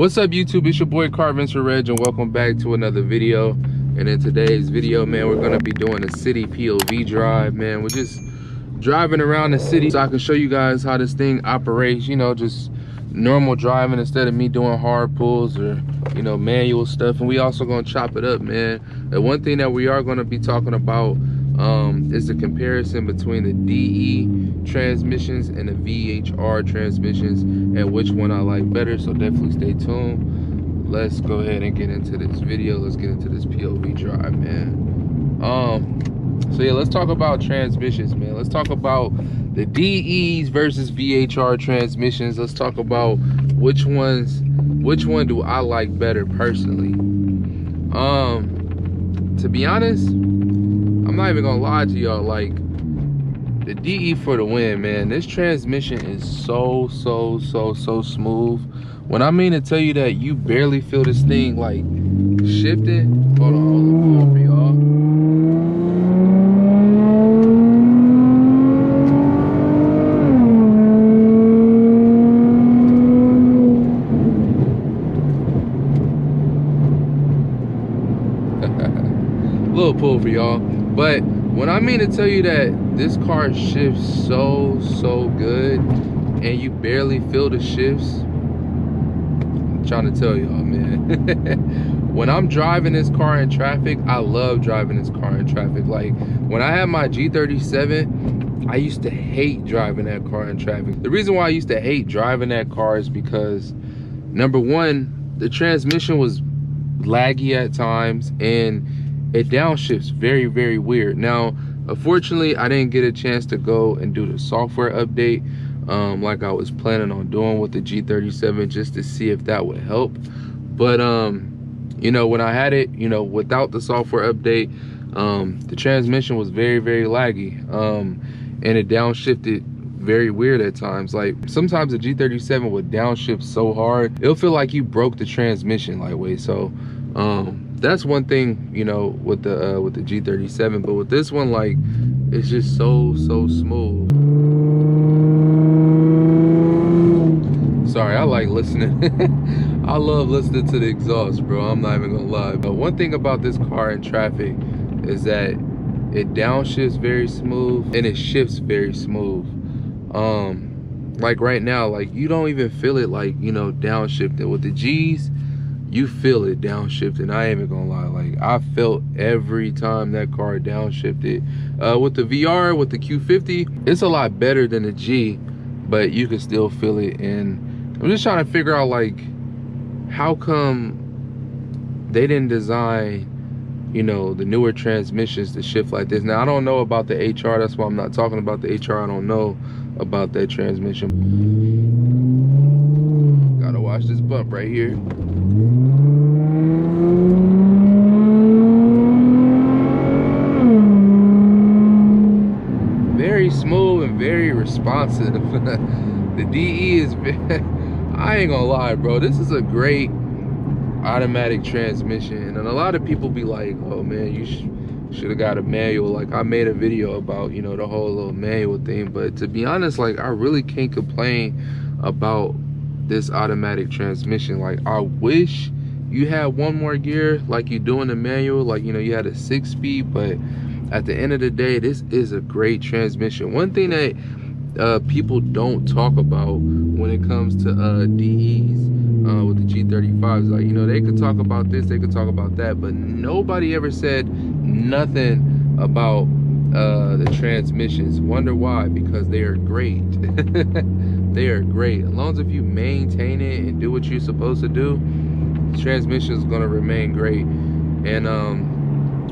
What's up, YouTube? It's your boy Carventure Reg, and welcome back to another video. And in today's video, man, we're gonna be doing a city POV drive, man. We're just driving around the city so I can show you guys how this thing operates, you know, just normal driving instead of me doing hard pulls or, you know, manual stuff. And we also gonna chop it up, man. The one thing that we are gonna be talking about is the comparison between the DE transmissions and the VHR transmissions and which one I like better. So definitely stay tuned. Let's go ahead and get into this video. Let's get into this POV drive, man. So yeah, let's talk about transmissions, man. Let's talk about the DEs versus VHR transmissions. Let's talk about which one do I like better personally. To be honest, I'm not even gonna lie to y'all, like, the DE for the win, man. This transmission is so smooth. When I mean to tell you that you barely feel this thing like shifting. Hold on for y'all. Little pull for y'all. But when I mean to tell you that this car shifts so good and you barely feel the shifts, I'm trying to tell y'all, man. When I'm driving this car in traffic, I love driving this car in traffic. Like, when I had my G35, I used to hate driving that car in traffic. The reason why I used to hate driving that car is because, number one, the transmission was laggy at times and it downshifts very weird. Now, unfortunately, I didn't get a chance to go and do the software update like I was planning on doing with the G37, just to see if that would help. But you know, when I had it, you know, without the software update, the transmission was very laggy, and it downshifted very weird at times. Like, sometimes the G37 would downshift so hard, it'll feel like you broke the transmission lightweight. So that's one thing, you know, with the G37. But with this one, like, it's just so smooth. Sorry, I like listening. I love listening to the exhaust, bro. I'm not even gonna lie. But one thing about this car in traffic is that it downshifts very smooth and it shifts very smooth. Like right now, like, you don't even feel it, like, you know, downshifting. With the G's, you feel it downshifting. I ain't even gonna lie, like, I felt every time that car downshifted. With the VR, with the Q50, it's a lot better than the G, but you can still feel it. And I'm just trying to figure out, like, how come they didn't design, you know, the newer transmissions to shift like this. Now, I don't know about the HR, that's why I'm not talking about the HR. I don't know about that transmission. Gotta watch this bump right here. Very smooth and very responsive. The DE is, I ain't gonna lie, bro, this is a great automatic transmission. And a lot of people be like, oh man, you should have got a manual. Like, I made a video about, you know, the whole little manual thing. But to be honest, like, I really can't complain about this automatic transmission. Like, I wish you had one more gear like you do in the manual, like, you know, you had a 6-speed. But at the end of the day, this is a great transmission. One thing that people don't talk about when it comes to DEs with the G35 is, like, you know, they could talk about this, they could talk about that, but nobody ever said nothing about the transmissions. Wonder why? Because they are great. They are great. As long as if you maintain it and do what you're supposed to do, the transmission is going to remain great. And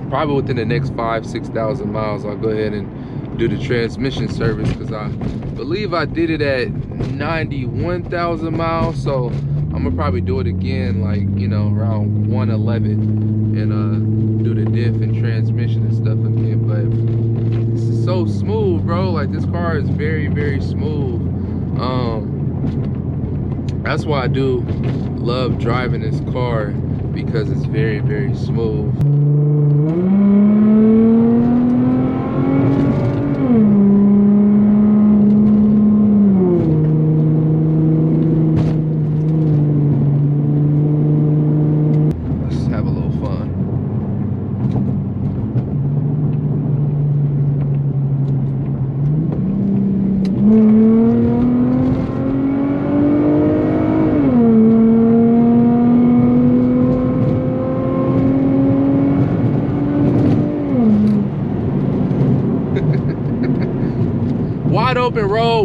probably within the next 5,000–6,000 miles, I'll go ahead and do the transmission service, because I believe I did it at 91,000 miles. So I'm gonna probably do it again, like, you know, around 111, and do the diff and transmission and stuff again. But this is so smooth, bro. Like, this car is very smooth. That's why I do love driving this car, because it's very smooth.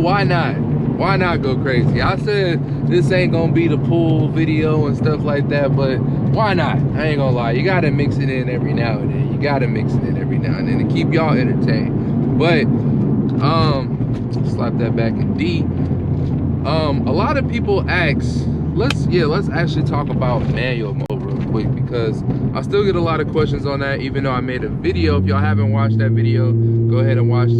why not? Why not go crazy? I said this ain't gonna be the pool video and stuff like that, but why not? I ain't gonna lie, you gotta mix it in every now and then. You gotta mix it in every now and then to keep y'all entertained. But slap that back in D. A lot of people ask, let's actually talk about manual mode real quick, because I still get a lot of questions on that, even though I made a video. If y'all haven't watched that video, go ahead and watch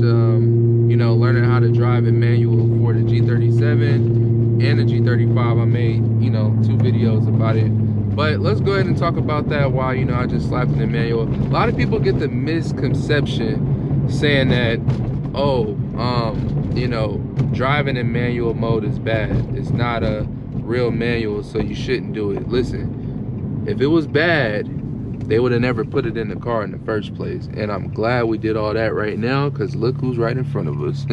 you know, learning how to drive in manual for the G37 and the G35. I made, you know, 2 videos about it. But let's go ahead and talk about that while, you know, I just slapped it in manual. A lot of people get the misconception saying that, oh, you know, driving in manual mode is bad. It's not a real manual, so you shouldn't do it. Listen, if it was bad, they would have never put it in the car in the first place. And I'm glad we did all that right now, because look who's right in front of us.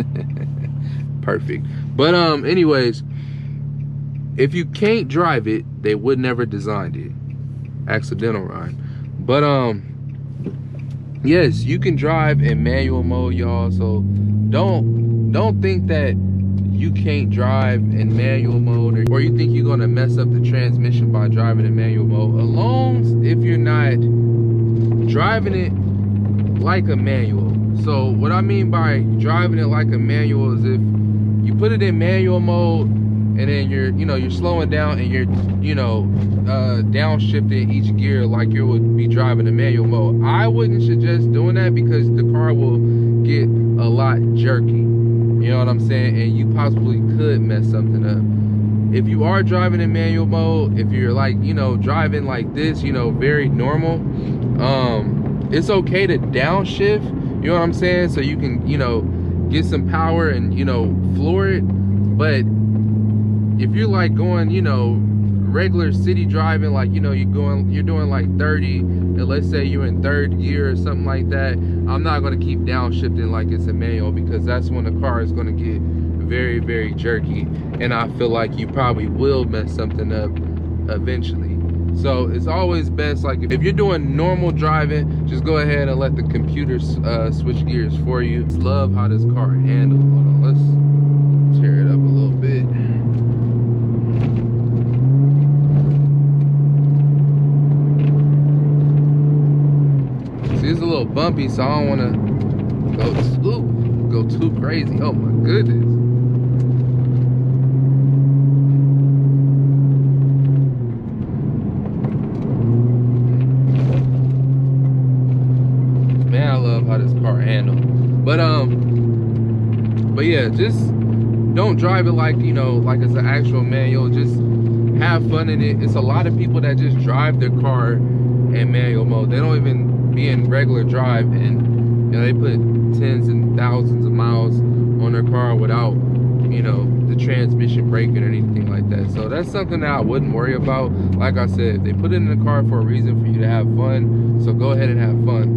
Perfect. But anyways, if you can't drive it, they would never designed it. Accidental rhyme. But yes, you can drive in manual mode, y'all. So don't think that you can't drive in manual mode, or you think you're gonna mess up the transmission by driving in manual mode, alone if you're not driving it like a manual. So what I mean by driving it like a manual is if you put it in manual mode and then you're slowing down and you're downshifting each gear like you would be driving in manual mode. I wouldn't suggest doing that, because the car will get a lot jerky. You know what I'm saying? And you possibly could mess something up. If you are driving in manual mode, if you're like, you know, driving like this, you know, very normal, it's okay to downshift, you know what I'm saying? So you can, you know, get some power and, you know, floor it. But if you're like going, you know, regular city driving, like, you know, you're doing like 30, and let's say you're in 3rd gear or something like that, I'm not going to keep downshifting like it's a manual, because that's when the car is going to get very, very jerky, and I feel like you probably will mess something up eventually. So it's always best, like, if you're doing normal driving, just go ahead and let the computer switch gears for you. Just love how this car handles. Hold on, let's tear it up a little bit. See, it's a little bumpy, so I don't want to go too crazy. Oh my goodness. Man, I love how this car handles. But yeah, just don't drive it like, you know, like it's an actual manual. Just have fun in it. It's a lot of people that just drive their car in manual mode. They don't even be in regular drive, and, you know, they put tens and thousands of miles on their car without, you know, the transmission braking or anything like that. So that's something that I wouldn't worry about. Like I said, they put it in the car for a reason, for you to have fun. So go ahead and have fun.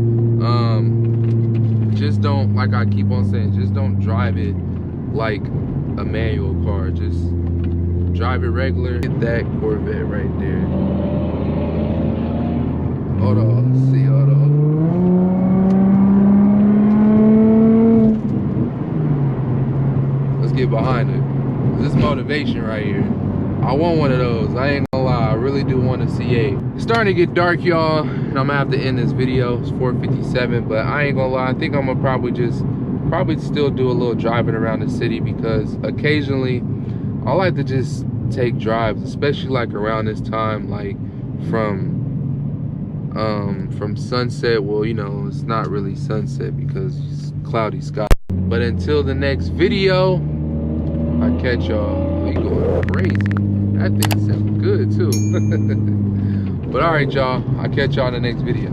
Just don't, like I keep on saying, just don't drive it like a manual car. Just drive it regular. Hit that Corvette right there. Hold on, let's see, hold on. Let's get behind it. This is motivation right here. I want one of those. I ain't gonna lie, I really do want a C8. It's starting to get dark, y'all, and I'm gonna have to end this video. It's 4:57, but I ain't gonna lie, I think I'm gonna probably still do a little driving around the city, because occasionally I like to just take drives, especially like around this time, like from sunset. Well, you know, it's not really sunset because it's cloudy sky. But until the next video, I catch y'all. We going crazy. That thing sounds good too. But all right, y'all, I'll catch y'all in the next video.